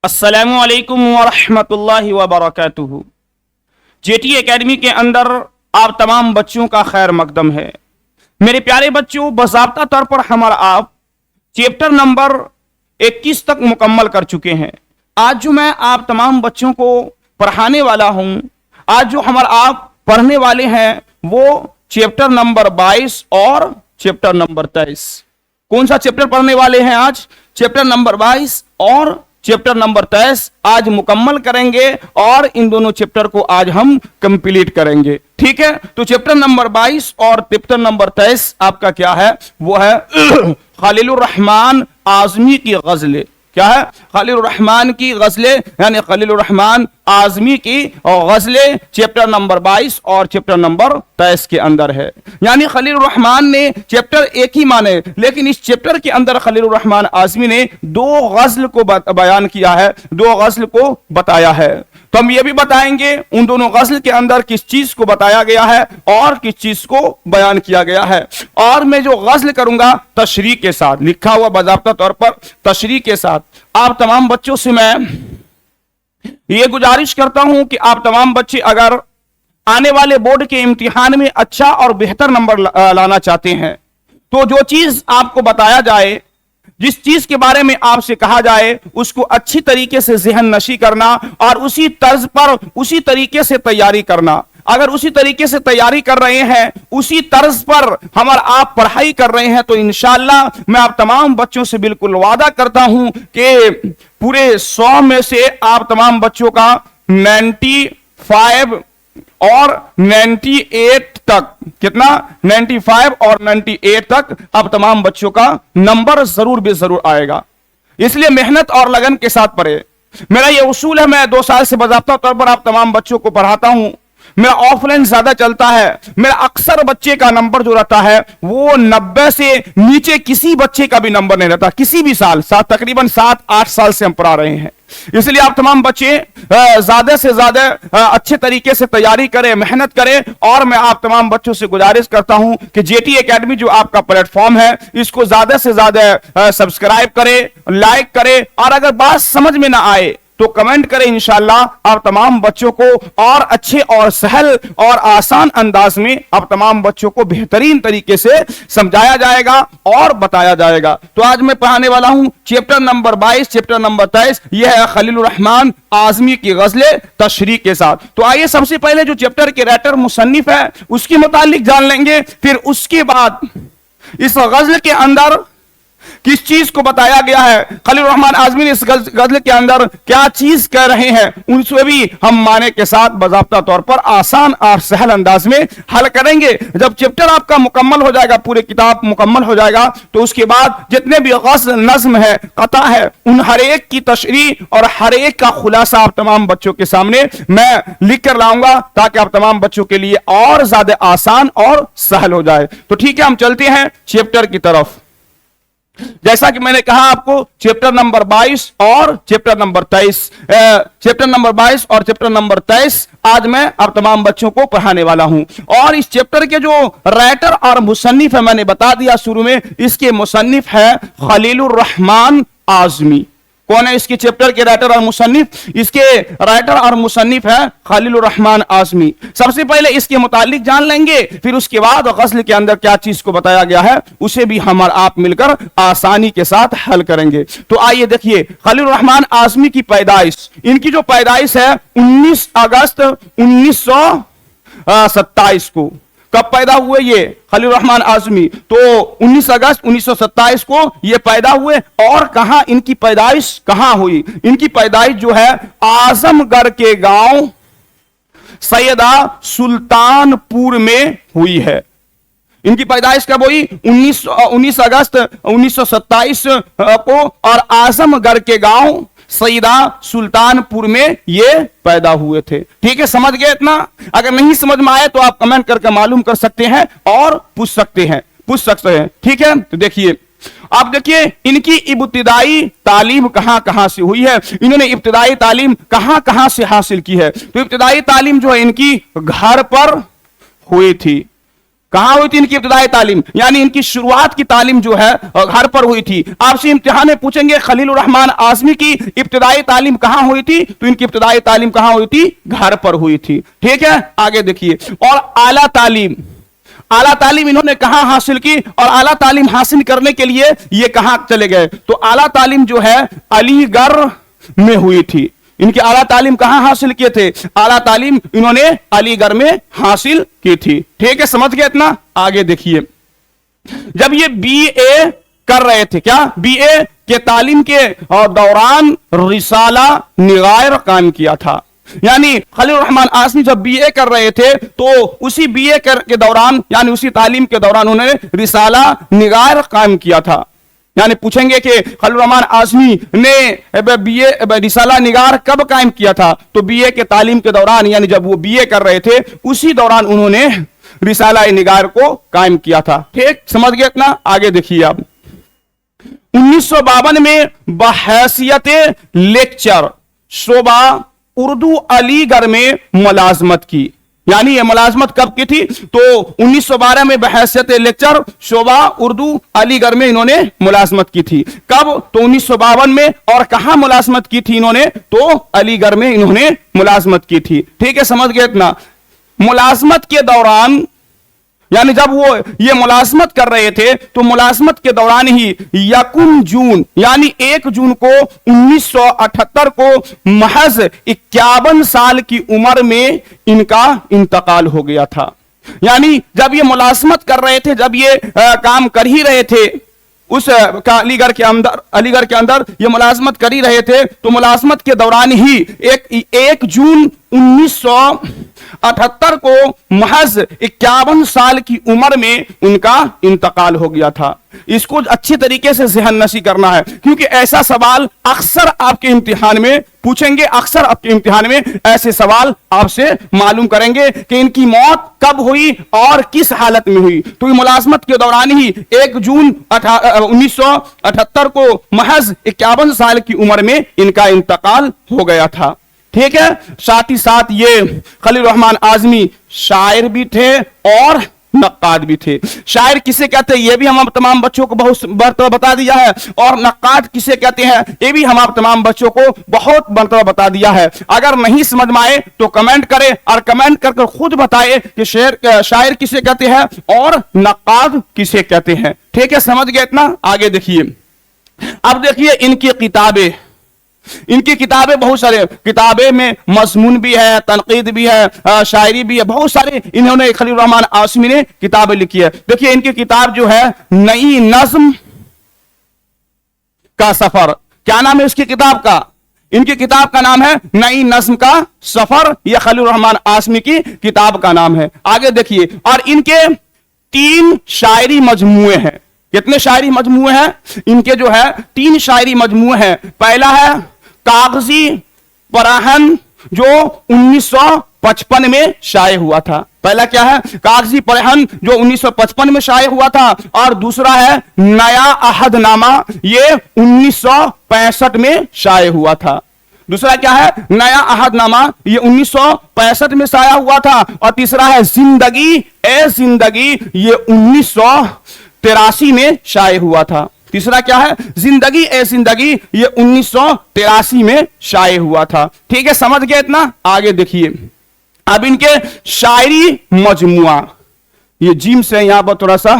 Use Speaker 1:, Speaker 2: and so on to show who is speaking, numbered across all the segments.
Speaker 1: अस्सलामु अलैकुम वरहमतुल्लाहि वबरकातुहू। जेटी एकेडमी के अंदर आप तमाम बच्चों का खैर मकदम है। मेरे प्यारे बच्चों, बाज़ाब्ता तौर पर हमारा आप चैप्टर नंबर 21 तक मुकम्मल कर चुके हैं। आज जो मैं आप तमाम बच्चों को पढ़ाने वाला हूं, आज जो हमारा आप पढ़ने वाले हैं वो चैप्टर नंबर 22 और चैप्टर नंबर 23। कौन सा चैप्टर पढ़ने वाले हैं आज? चैप्टर नंबर 22 और चैप्टर नंबर 23 आज मुकम्मल करेंगे और इन दोनों चैप्टर को आज हम कंप्लीट करेंगे। ठीक है, तो चैप्टर नंबर 22 और चैप्टर नंबर 23 आपका क्या है? वो है खलीलुर रहमान आज़मी की गजलें। क्या है? खलीलुर रहमान की गजलें, यानी खलीलुर रहमान आज़मी की गजलें चैप्टर नंबर 22 और चैप्टर नंबर 23 के अंदर है। यानी खलीलुर रहमान ने चैप्टर एक ही माने, लेकिन इस चैप्टर के अंदर खलीलुर रहमान आज़मी ने दो गजल को बयान किया है, दो गजल को बताया है। तो हम ये भी बताएंगे उन दोनों गजल के अंदर किस चीज को बताया गया है और किस चीज को बयान किया गया है। और मैं जो गजल करूंगा तशरीह के साथ, लिखा हुआ बाज़ाब्ता तौर पर तशरीह के साथ। आप तमाम बच्चों से मैं ये गुजारिश करता हूं कि आप तमाम बच्चे अगर आने वाले बोर्ड के इम्तिहान में अच्छा और बेहतर नंबर लाना चाहते हैं, तो जो चीज आपको बताया जाए, जिस चीज के बारे में आपसे कहा जाए, उसको अच्छी तरीके से ज़हन नशी करना और उसी तर्ज पर उसी तरीके से तैयारी करना। अगर उसी तरीके से तैयारी कर रहे हैं, उसी तर्ज पर हमारा आप पढ़ाई कर रहे हैं, तो इंशाअल्लाह मैं आप तमाम बच्चों से बिल्कुल वादा करता हूं कि पूरे 100 में से आप तमाम बच्चों का 95 और 98 तक, कितना? 95 और 98 तक अब तमाम बच्चों का नंबर जरूर भी जरूर आएगा। इसलिए मेहनत और लगन के साथ पढ़े। मेरा ये उसूल है, मैं 2 साल से बाज़ाब्ता तौर पर आप तमाम बच्चों को पढ़ाता हूं। मेरा ऑफलाइन ज्यादा चलता है। मेरा अक्सर बच्चे का नंबर जो रहता है वो 90 से नीचे किसी बच्चे का भी नंबर नहीं रहता, किसी भी साल। तकरीबन 7-8 साल से हम पढ़ा रहे हैं। इसलिए आप तमाम बच्चे ज्यादा से ज्यादा अच्छे तरीके से तैयारी करें, मेहनत करें। और मैं आप तमाम बच्चों से गुजारिश करता हूं कि जेटी एकेडमी जो आपका प्लेटफॉर्म है, इसको ज्यादा से ज्यादा सब्सक्राइब करें, लाइक करें, और अगर बात समझ में ना आए तो कमेंट करें। इंशाअल्लाह आप तमाम बच्चों को और अच्छे और सहल और आसान अंदाज में आप तमाम बच्चों को बेहतरीन तरीके से समझाया जाएगा और बताया जाएगा। तो आज मैं पढ़ाने वाला हूं चैप्टर नंबर 22, चैप्टर नंबर 23। यह है खलीलुर रहमान आज़मी की गजलें तशरीह के साथ। तो आइए सबसे पहले जो चैप्टर के राइटर मुसन्निफ है उसके मुतालिक जान लेंगे, फिर उसके बाद इस गजल के अंदर किस चीज को बताया गया है, खलीलुर रहमान आज़मी ने इस गजल के अंदर क्या चीज कह रहे हैं, उनसे भी हम माने के साथ बाज़ाब्ता तौर पर आसान और सहल अंदाज में हल करेंगे। जब चैप्टर आपका मुकम्मल हो जाएगा, पूरे किताब मुकम्मल हो जाएगा, तो उसके बाद जितने भी गज़ल, नज़्म है, कता है, उन हर एक की तशरीह और हर एक का खुलासा आप तमाम बच्चों के सामने मैं लिख कर लाऊंगा, ताकि आप तमाम बच्चों के लिए और ज्यादा आसान और सहल हो जाए। तो ठीक है, हम चलते हैं चैप्टर की तरफ। जैसा कि मैंने कहा आपको चैप्टर नंबर 22 और चैप्टर नंबर 23, चैप्टर नंबर 22 और चैप्टर नंबर 23 आज मैं आप तमाम बच्चों को पढ़ाने वाला हूं। और इस चैप्टर के जो राइटर और मुसन्निफ है, मैंने बता दिया शुरू में, इसके मुसन्निफ है खलीलुर रहमान आज़मी। कौन है इसके चैप्टर के राइटर और मुसन्निफ? इसके राइटर और मुसन्निफ है खलीलुर रहमान आज़मी। सबसे पहले इसके मुतालिक जान लेंगे, फिर उसके बाद गज़ल के अंदर क्या चीज को बताया गया है उसे भी हम और आप मिलकर आसानी के साथ हल करेंगे। तो आइए देखिए, खलीलुर रहमान आज़मी की पैदाइश, इनकी जो पैदाइश है 19 अगस्त 1927 को। कब पैदा हुए ये खलीलुर रहमान आज़मी? तो 19 अगस्त 1927 को ये पैदा हुए। और कहां इनकी पैदाइश कहां हुई? इनकी पैदाइश जो है आजमगढ़ के गांव सैयदा सुल्तानपुर में हुई है। इनकी पैदाइश कब हुई? 19 अगस्त 1927 को, और आजमगढ़ के गांव सईदा सुल्तानपुर में ये पैदा हुए थे। ठीक है, समझ गए इतना? अगर नहीं समझ में आए तो आप कमेंट करके मालूम कर सकते हैं और पूछ सकते हैं। ठीक है, तो देखिए, आप देखिए इनकी इब्तिदाई तालीम कहां कहां से हुई है, इन्होंने इब्तिदाई तालीम कहां कहां से हासिल की है। तो इब्तिदाई तालीम जो है इनकी घर पर हुई थी। کہاں ہوئی تھی इनकी इब्तिदाई तालीम, यानी इनकी शुरुआत की तालीम जो है घर पर हुई थी. आपसे इम्तिहान में पूछेंगे खलीलुर रहमान आज़मी की इब्तिदाई तालीम कहां हुई थी, तो इनकी इब्तिदाई तालीम कहां हुई थी, घर पर हुई थी. ठीक है, आगे देखिए. और आला तालीम इन्होंने कहां हासिल की, और आला तालीम हासिल करने के लिए ये कहां चले गए, तो आला तालीम जो है अलीगढ़ में हुई थी. इनकी आला तालीम कहां हासिल किए थे, आला तालीम इन्होंने अलीगढ़ में हासिल की थी. ठीक है, समझ गए इतना. आगे देखिए, जब ये बीए कर रहे थे, क्या बीए के तालीम के दौरान रिसाला निगार कायम किया था. यानी खलील रहमान आज़मी जब बीए कर रहे थे तो उसी बीए के दौरान, यानी उसी तालीम के दौरान उन्होंने रिसाला निगार कायम किया था. यानी पूछेंगे कि खलील रहमान आज़मी ने बीए रिसाला निगार कब कायम किया था, तो बीए के तालीम के दौरान, यानी जब वो बीए कर रहे थे उसी दौरान उन्होंने रिसाला निगार को कायम किया था. ठीक, समझ गए इतना. आगे देखिए आप. 1952 में बहैसियत लेक्चर शोबा उर्दू अलीगढ़ में मुलाजमत की. यानी ये मुलाजमत कब की थी, तो 1912 में बहैसियत लेक्चर शोबा उर्दू अलीगढ़ में इन्होंने मुलाजमत की थी. कब, तो 1952 में. और कहां मुलाजमत की थी इन्होंने, तो अलीगढ़ में इन्होंने मुलाजमत की थी. ठीक है, समझ गए इतना. मुलाजमत के दौरान, यानी जब वो ये मुलाजमत कर रहे थे तो मुलाजमत के दौरान ही यकुम जून, यानी 1 जून को 1978 को महज 51 साल की उम्र में इनका इंतकाल हो गया था. यानी जब ये मुलाजमत कर रहे थे, जब ये काम कर ही रहे थे उस अलीगढ़ के अंदर ये मुलाजमत कर ही रहे थे, तो मुलाजमत के दौरान ही 1 जून 1978 को महज 51 साल की उम्र में उनका इंतकाल हो गया था. इसको अच्छी तरीके से ज़हन नशी करना है, क्योंकि ऐसा सवाल अक्सर आपके इम्तिहान में पूछेंगे. अक्सर आपके इम्तिहान में ऐसे सवाल आपसे मालूम करेंगे कि इनकी मौत कब हुई और किस हालत में हुई. तो ये मुलाजमत के दौरान ही 1 जून 1978 को महज 51 साल की उम्र में इनका इंतकाल हो गया था. ठीक है, साथ ही साथ ये खलील रहमान आज़मी शायर भी थे और नक्काद भी थे. शायर किसे कहते हैं ये भी हम तमाम बच्चों को बहुत मरतबा बता दिया है, और नक्काद किसे कहते हैं ये भी हम आप तमाम बच्चों को बहुत मरतबा बता दिया है. अगर नहीं समझ में आए तो कमेंट करें, और कमेंट करके खुद बताए कि शायर किसे कहते हैं और नक्काद किसे कहते हैं. ठीक है, समझ गए इतना. आगे देखिए. अब देखिए इनकी किताबें बहुत सारे किताबें में मजमून भी है, तनकीद भी है, शायरी भी है, बहुत सारे इन्होंने खलील रहमान आज़मी ने किताबें लिखी है. देखिए इनकी किताब जो है नई नज्म का सफर. क्या नाम है इसकी किताब का, इनकी किताब का नाम है नई नज्म का सफर. यह खलील रहमान आज़मी की किताब का नाम है. आगे देखिए. और इनके 3 शायरी मजमूए हैं. कितने शायरी मजमूए हैं इनके, जो है 3 शायरी मजमूए हैं. पहला है कागजी परहन, जो 1955 में शाये हुआ था. पहला क्या है, कागजी परहन, जो 1955 में शाये हुआ था. और दूसरा है नया अहदनामा, ये 1965 में शाये हुआ था. दूसरा क्या है, नया अहदनामा, ये 1965 में शाया हुआ था. और तीसरा है जिंदगी ए जिंदगी, ये 1983 में शाये हुआ था. तीसरा क्या है, जिंदगी ए जिंदगी, ये 1983 में शाये हुआ था. ठीक है, समझ गए इतना. आगे देखिए. अब इनके शायरी मजमुआ, ये जिम से यहां पर थोड़ा सा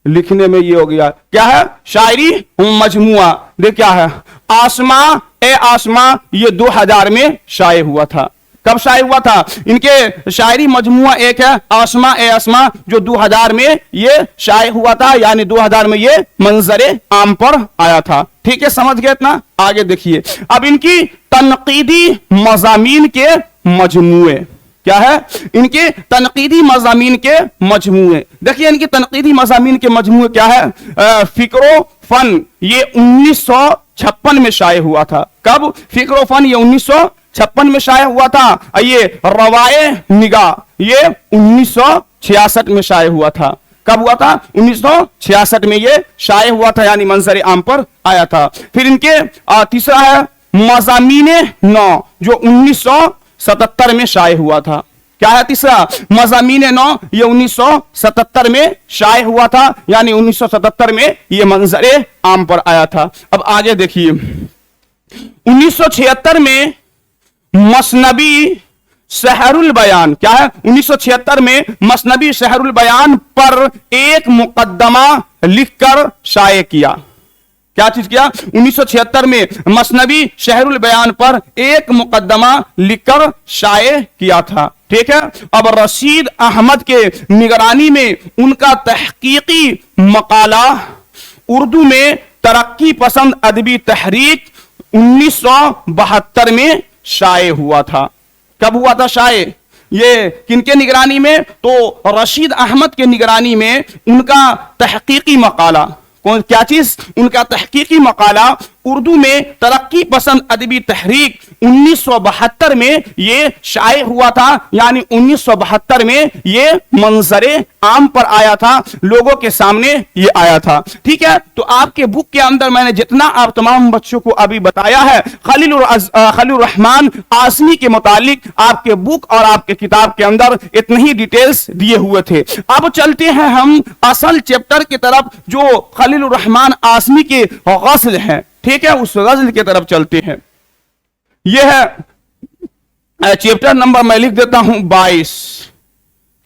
Speaker 1: लिखने में ये हो गया. क्या है, शायरी मजमुआ. देख क्या है, आसमा ए आसमा, ये 2000 में शाये हुआ था. कब शाये हुआ था, इनके शायरी मजमुआ एक है आसमा ए आसमा, जो 2000 में ये शाये हुआ था. यानी 2000 में ये मंजरे आम पर आया था. ठीक है, समझ गए इतना. आगे देखिए. अब इनकी तनकीदी मज़ामीन के मजमुए. क्या है, इनके तनकीदी मज़ामीन के मजमुए. देखिए इनकी तनकीदी मज़ामीन के मजमुए क्या है. फिक्रो फन, ये 1956 में शाये हुआ था. कब, फिक्रो फन, ये 1956 में शाये हुआ था. ये रवाए निगाह, ये 1966 में शाये हुआ था. कब हुआ था, 1966 में ये शाये हुआ था, यानी मंजर आम पर आया था. फिर इनके तीसरा है मज़ामीने नौ, जो 1977 में शाये हुआ था. क्या है तीसरा? मज़ामीन नौ, ये 1977 में शाये हुआ था, यानी 1977 में ये मंजरे आम पर आया था। अब आगे देखिए, 1976 में मसनबी शहरुल बयान, क्या है? 1976 में मसनबी शहरुल बयान पर एक मुकदमा लिखकर शाये किया। क्या चीज किया? 1976 में मसनबी शहरुल बयान पर एक मुकदमा लिखकर शाये किया था। ठीक है। अब रशीद अहमद के निगरानी में उनका तहकीकी मकाला उर्दू में तरक्की पसंद अदबी तहरीक 1972 में शाये हुआ था। कब हुआ था शाये? ये किनके निगरानी में? तो रशीद अहमद के निगरानी में उनका तहकीकी मकाला, कौन क्या चीज? उनका तहकीकी मकाला उर्दू में तरक्की पसंद अदबी तहरीक 1972 में ये शाये हुआ था, यानी 1972 में ये मंजरे आम पर आया था, लोगों के सामने ये आया था। ठीक है। तो आपके बुक के अंदर मैंने जितना आप तमाम बच्चों को अभी बताया है खलील रहमान आज़मी के मुतालिक आपके बुक और आपके किताब के अंदर इतनी ही डिटेल्स दिए हुए थे। अब चलते हैं हम असल चैप्टर की तरफ जो खलील रहमान आज़मी के गज़ल हैं। ठीक है, उस गज़ल की तरफ चलते हैं। यह है चैप्टर नंबर, मैं लिख देता हूं 22।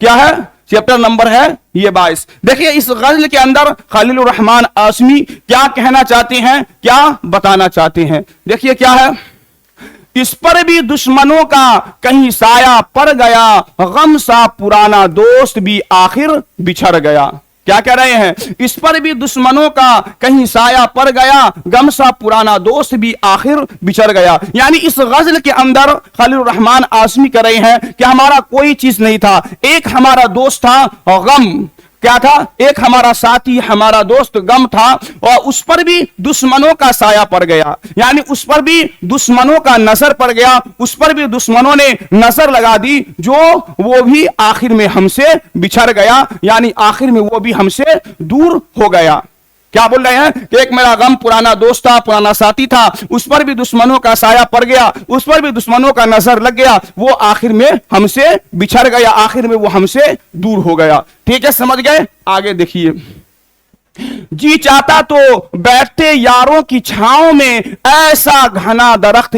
Speaker 1: क्या है? चैप्टर नंबर है ये 22। देखिए इस गज़ल के अंदर खलील रहमान आज़मी क्या कहना चाहते हैं, क्या बताना चाहते हैं। देखिए क्या है, इस पर भी दुश्मनों का कहीं साया पड़ गया, गम सा पुराना दोस्त भी आखिर बिछड़ गया। क्या कह रहे हैं? इस पर भी दुश्मनों का कहीं साया पड़ गया, गम सा पुराना दोस्त भी आखिर बिछड़ गया। यानी इस गज़ल के अंदर खलील रहमान आज़मी कह रहे हैं कि हमारा कोई चीज नहीं था, एक हमारा दोस्त था गम। क्या था? एक हमारा साथी, हमारा दोस्त गम था, और उस पर भी दुश्मनों का साया पड़ गया, यानी उस पर भी दुश्मनों का नजर पड़ गया, उस पर भी दुश्मनों ने नजर लगा दी, जो वो भी आखिर में हमसे बिछड़ गया, यानी आखिर में वो भी हमसे दूर हो गया। क्या बोल रहे हैं कि एक मेरा गम पुराना दोस्त था, पुराना साथी था, उस पर भी दुश्मनों का साया पड़ गया, उस पर भी दुश्मनों का नजर लग गया, वो आखिर में हमसे बिछड़ गया, आखिर में वो हमसे दूर हो गया। ठीक है, समझ गए? आगे देखिए, जी चाहता तो बैठते यारों की छांव में, ऐसा घना दरख्त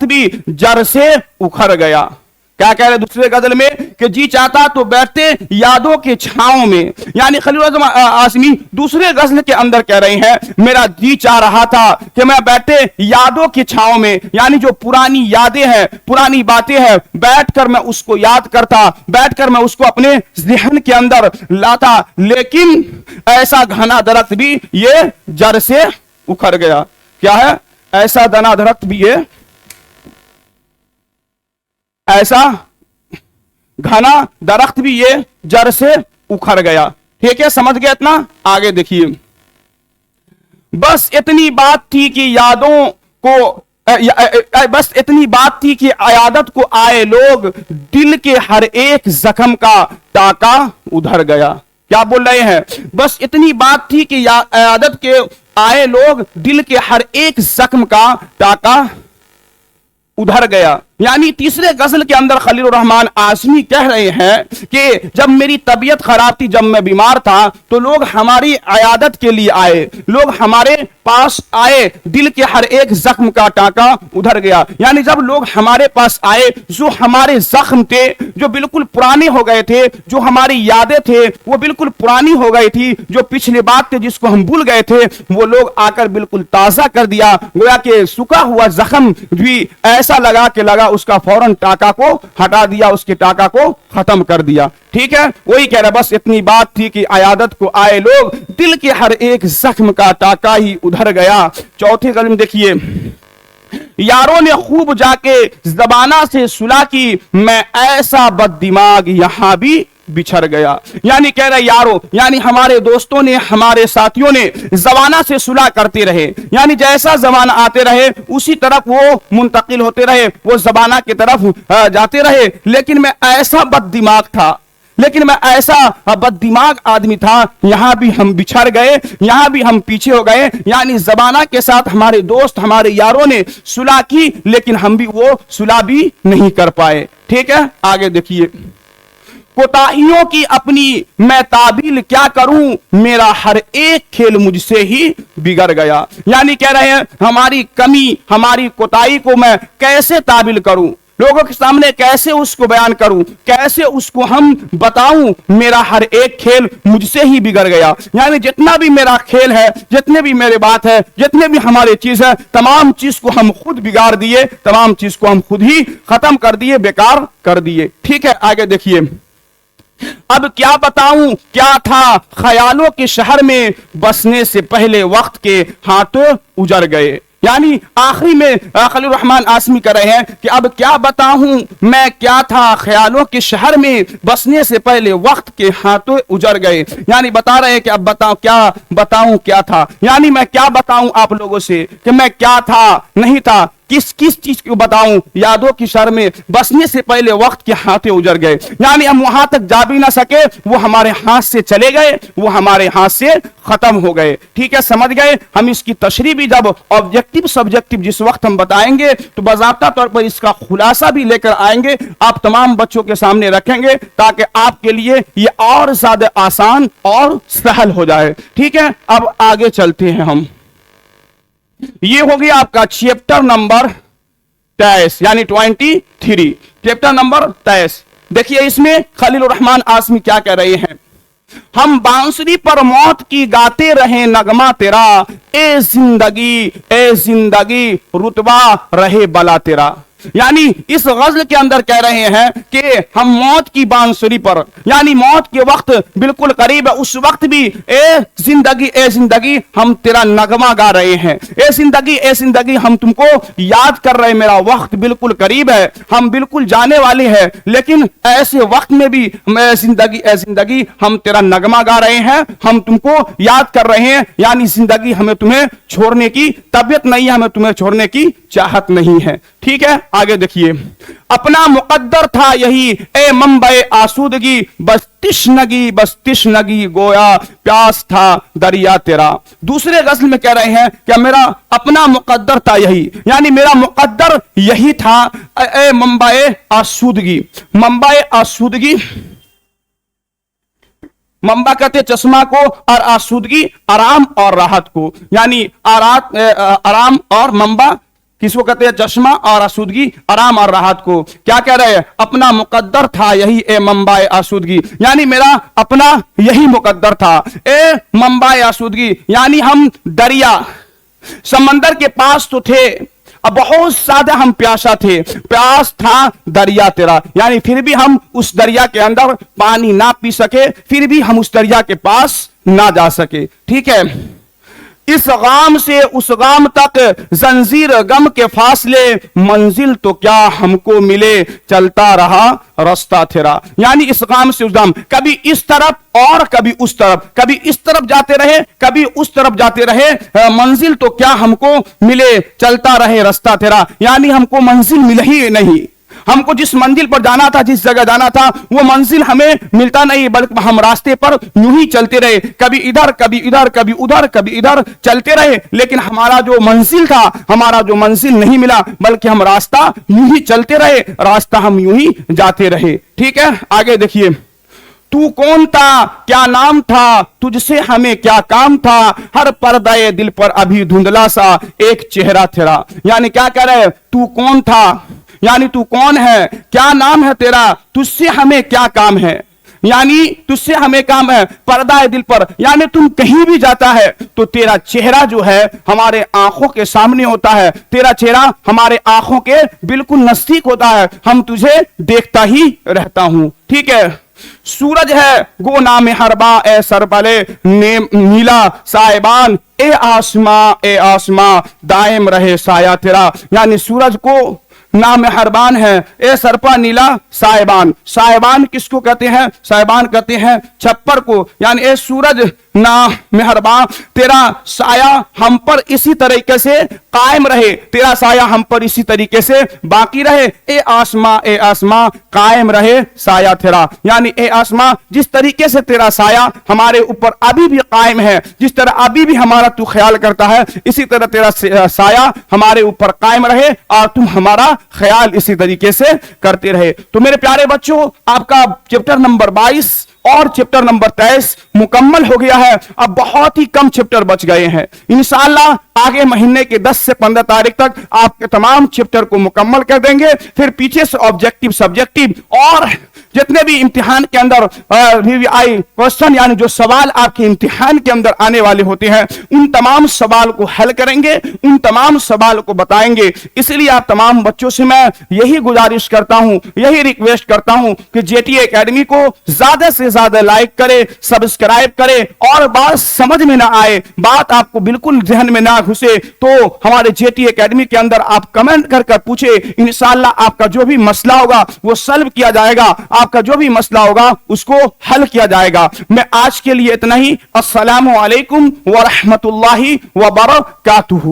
Speaker 1: भी जड़ से उखड़ गया। क्या कह रहे दूसरे गजल में कि जी चाहता तो बैठते यादों के छांव में, यानी खलील रहमान आज़मी दूसरे गजल के अंदर कह रहे हैं मेरा जी चाह रहा था कि मैं बैठे यादों के छांव में, यानी जो पुरानी यादें हैं, पुरानी बातें हैं, बैठकर मैं उसको याद करता, बैठकर मैं उसको अपने ज़हन के अंदर लाता, लेकिन ऐसा घना दरख्त भी ये जड़ से उखड़ गया। क्या है? ऐसा घना दरख्त भी ये, ऐसा घना दरख्त भी ये जड़ से उखड़ गया। ठीक है, समझ गए इतना? आगे देखिए, बस इतनी बात थी कि यादों को बस इतनी बात थी कि आयादत को आए लोग, दिल के हर एक जख्म का टाका उधर गया। क्या बोल रहे हैं? बस इतनी बात थी कि आयादत के आए लोग, दिल के हर एक जख्म का टाका उधर गया। यानी तीसरे गजल के अंदर खलील रहमान आज़मी कह रहे हैं कि जब मेरी तबीयत खराब थी, जब मैं बीमार था, तो लोग हमारी अयादत के लिए आए, लोग हमारे पास आए, दिल के हर एक जख्म का टाका उधर गया। यानी जब लोग हमारे पास आए, जो हमारे जख्म थे, जो बिल्कुल पुराने हो गए थे, जो हमारी यादें थे वो बिल्कुल पुरानी हो गई थी, जो पिछली बात थे जिसको हम भूल गए थे, वो लोग आकर बिल्कुल ताजा कर दिया। गोया कि सूखा हुआ जख्म भी ऐसा लगा उसका फौरन टाका को हटा दिया, उसके टाका को खत्म कर दिया। ठीक है, वही कह रहा, बस इतनी बात थी कि आयादत को आए लोग, दिल के हर एक जख्म का टाका ही उधर गया। चौथे गजल में देखिए, यारों ने खूब जाके ज़बाना से सुलह की, मैं ऐसा बददिमाग यहां भी बिछड़ गया। यानी कह रहे यारों, यानी हमारे दोस्तों ने, हमारे साथियों ने ज़माना से सुलह करते रहे, यानी जैसा ज़माना आते रहे उसी तरफ वो मुंतकिल होते रहे, वो ज़माना की तरफ जाते रहे, लेकिन मैं ऐसा बददिमाग था, लेकिन मैं ऐसा बददिमाग आदमी था, यहां भी हम बिछड़ गए, यहां भी हम पीछे हो गए। यानी ज़माना के साथ हमारे दोस्त, हमारे यारों ने सुलह की, लेकिन हम भी वो सुलह भी नहीं कर पाए। ठीक है, आगे देखिए। कोताहियों की अपनी मैं ताबील क्या करूं, मेरा हर एक खेल मुझसे ही बिगड़ गया। यानी कह रहे हैं हमारी कमी, हमारी कोताही को मैं कैसे ताबील करूं, लोगों के सामने कैसे उसको बयान करूं, कैसे उसको हम बताऊं, मेरा हर एक खेल मुझसे ही बिगड़ गया। यानी जितना भी मेरा खेल है, जितने भी मेरे बात है, जितने भी हमारे चीज है, तमाम चीज को हम खुद बिगाड़ दिए, तमाम चीज को हम खुद ही खत्म कर दिए, बेकार कर दिए। ठीक है, आगे देखिए। अब क्या बताऊं क्या था, ख्यालों के शहर में बसने से पहले वक्त के हाथों उजड़ गए। यानी आखिरी में खलील रहमान आसमी कर रहे हैं कि अब क्या बताऊं मैं क्या था, ख्यालों के शहर में बसने से पहले वक्त के हाथों उजड़ गए। यानी बता रहे हैं कि अब बताओ क्या बताऊं क्या था, यानी मैं क्या बताऊं आप लोगों से कि मैं क्या था नहीं था, किस किस चीज को बताऊं, यादों की शर में बसने से पहले वक्त के हाथे उजड़ गए। यानी हम वहां तक जा भी ना सके, वो हमारे हाथ से चले गए, वो हमारे हाथ से खत्म हो गए। ठीक है, समझ गए। हम इसकी तशरीह भी जब ऑब्जेक्टिव सब्जेक्टिव जिस वक्त हम बताएंगे तो बाज़ाब्ता तौर पर इसका खुलासा भी लेकर आएंगे, आप तमाम बच्चों के सामने रखेंगे ताकि आपके लिए ये और ज्यादा आसान और सहल हो जाए। ठीक है, अब आगे चलते हैं हम। ये हो गया आपका चैप्टर नंबर 23 यानी 23, चैप्टर नंबर 23। देखिए इसमें खलील रहमान आसमी क्या कह रहे हैं। हम बांसुरी पर मौत की गाते रहे नगमा तेरा, ए जिंदगी रुतबा रहे बला तेरा। यानी इस गज़ल के अंदर कह रहे हैं कि हम मौत की बांसुरी पर, यानी मौत के वक्त बिल्कुल करीब है, उस वक्त भी ए जिंदगी हम तेरा नगमा गा रहे हैं। ए जिंदगी हम तुमको याद कर रहे हैं, मेरा वक्त बिल्कुल करीब है, हम बिल्कुल जाने वाले हैं, लेकिन ऐसे वक्त में भी ए जिंदगी हम तेरा नगमा गा रहे हैं, हम तुमको याद कर रहे हैं। यानी जिंदगी हमें तुम्हें छोड़ने की तबीयत नहीं है, हमें तुम्हें छोड़ने की चाहत नहीं है। ठीक है, आगे देखिए। अपना मुकद्दर था यही ए मंबे आसूदगी, बस तिश्नगी गोया प्यास था दरिया तेरा। दूसरे गज़ल में कह रहे हैं कि मेरा अपना मुकद्दर था यही, यानी मेरा मुकद्दर यही था ए मंबे आसूदगी। मंबा कहते चश्मा को और आसूदगी आराम और राहत को, यानी आराम और मंबा किसको कहते हैं, चश्मा, और आसूदगी आराम और राहत को। क्या कह रहे हैं, अपना मुकद्दर था यही ए मंबाए आसूदगी, यानी मेरा अपना यही मुकद्दर था ए मंबाए आसूदगी। यानी हम दरिया समंदर के पास तो थे, अब बहुत ज्यादा हम प्यासा थे, प्यास था दरिया तेरा, यानी फिर भी हम उस दरिया के अंदर पानी ना पी सके, फिर भी हम उस दरिया के पास ना जा सके। ठीक है, इस गाम से उस गाम तक जंजीर गम के फासले, मंजिल तो क्या हमको मिले चलता रहा रास्ता तेरा। यानी इस गाम से उस गाम, कभी इस तरफ और कभी उस तरफ, कभी इस तरफ जाते रहे कभी उस तरफ जाते रहे, मंजिल तो क्या हमको मिले चलता रहे रास्ता तेरा। यानी हमको मंजिल मिल ही नहीं, हमको जिस मंजिल पर जाना था, जिस जगह जाना था, वो मंजिल हमें मिलता नहीं, बल्कि हम रास्ते पर यूं ही चलते रहे, कभी इधर कभी इधर कभी उधर कभी इधर चलते रहे, लेकिन हमारा जो मंजिल था, हमारा जो मंजिल नहीं मिला, बल्कि हम रास्ता यूं ही चलते रहे, रास्ता हम यूं ही जाते रहे। ठीक है, आगे देखिए। तू कौन था, क्या नाम था, तुझसे हमें क्या काम था, हर पर्दाए दिल पर अभी धुंधला सा एक चेहरा तेरा। यानी क्या कह रहे हैं, तू कौन था, यानी तू कौन है, क्या नाम है तेरा, तुझसे हमें क्या काम है, यानी तुझसे हमें काम है पर्दा है दिल पर। यानी तुम कहीं भी जाता है तो तेरा चेहरा जो है हमारे आंखों के सामने होता है, तेरा चेहरा हमारे आंखों के बिल्कुल नजदीक होता है, हम तुझे देखता ही रहता हूं। ठीक है, सूरज है गो नाम हरबा ए सरपले नीला साहिबान, ए आसमां दायम रहे साया तेरा। यानी सूरज को नाम हरबान है, ए सरपा नीला साहिबान। साहिबान किसको कहते हैं, साहिबान कहते हैं छप्पर को। यानी ए सूरज ना मेहरबान, तेरा साया हम पर इसी तरीके से قائم رہے، تیرا سایہ ہم پر اسی طریقے سے باقی رہے۔ اے آسماں قائم رہے سایہ تیرا، یعنی اے آسماں جس طریقے سے تیرا سایہ ہمارے اوپر ابھی بھی قائم ہے، جس طرح ابھی بھی ہمارا تو خیال کرتا ہے، اسی طرح تیرا سایہ ہمارے اوپر قائم رہے اور تم ہمارا خیال اسی طریقے سے کرتے رہے۔ تو میرے پیارے بچوں، آپ کا چیپٹر نمبر 22 اور چیپٹر نمبر 23 مکمل ہو گیا ہے۔ اب بہت ہی کم چیپٹر بچ گئے ہیں۔ انشاءاللہ آگے مہینے کے 10 سے 15 تاریخ تک آپ کے تمام چیپٹر کو مکمل کر دیں گے۔ پھر پیچھے سے آبجیکٹیو، سبجیکٹیو اور جتنے بھی امتحان کے اندر کوسچن یعنی جو سوال آپ کے امتحان کے اندر آنے والے ہوتے ہیں، ان تمام سوال کو حل کریں گے، ان تمام سوال کو بتائیں گے۔ اس لیے آپ تمام بچوں سے میں یہی گزارش کرتا ہوں، یہی ریکویسٹ کرتا ہوں کہ جے ٹی اکیڈمی کو زیادہ سے زیادہ لائک کرے، سبسکرائب کرے، اور بات سمجھ میں نہ آئے، بات آپ کو بالکل ذہن میں نہ گھسے تو ہمارے جے ٹی اکیڈمی کے اندر آپ کمنٹ کر پوچھے، انشاءاللہ آپ کا جو بھی مسئلہ ہوگا وہ سالو کیا جائے گا، آپ کا جو بھی مسئلہ ہوگا اس کو حل کیا جائے گا۔ میں آج کے لیے اتنا ہی۔ السلام علیکم ورحمۃ اللہ وبرکاتہ۔